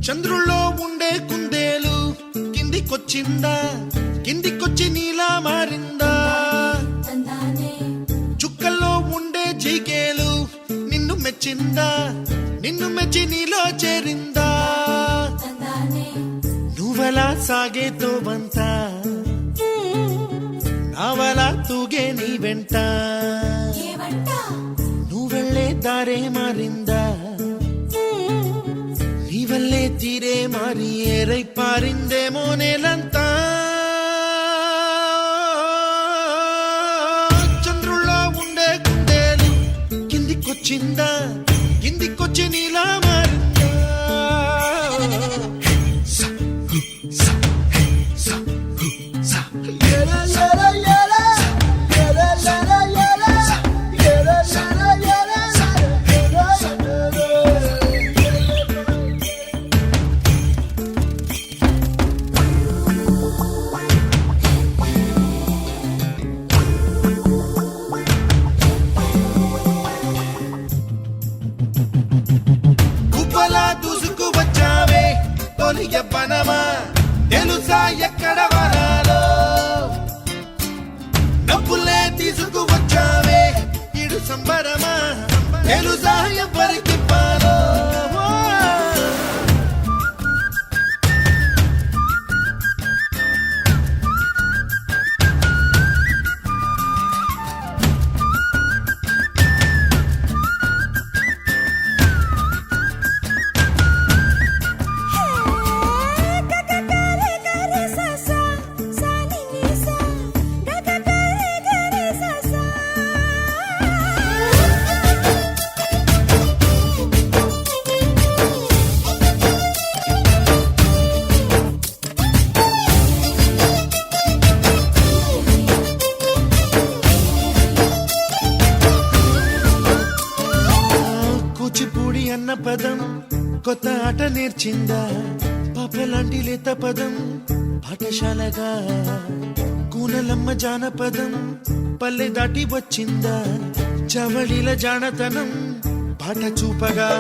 చంద్రుల్లో ఉండే కుందేలు కిందికొచ్చిందా, కిందికొచ్చి నీలా మారిందా? చుక్కల్లో ఉండే జీకేలు నిన్ను మెచ్చిందా, నిన్ను మెచ్చి నీలో చేరిందా? నువ్వలా సాగే తోవంత నావలా తూగే నీ వెంట, నువ్వెళ్ళే దారే మారిందా, నీవల్లే తీరే మారి ఏరై పారిందేమో నేలంతా. చంద్రుల్లో ఉండే కుందేలు కిందికొచ్చిందా, కిందికొచ్చి నీలా మారిందా? దూసుకు వచ్చావే తొలి యవ్వనమా, తెలుసా ఎక్కడ వరాలో? డబ్బులే తీసుకు వచ్చావే ఇడు సంబరమా, తెలుసా ఎవరికి పాలో? కూచిపూడి అన్న పదం కొత్త ఆట నేర్చిందా, పాపలాంటి లేత పదం పాఠశాలగా? కూనలమ్మ జానపదం పల్లె దాటి వచ్చిందా, చవళిల జానతనం పాట చూపగా?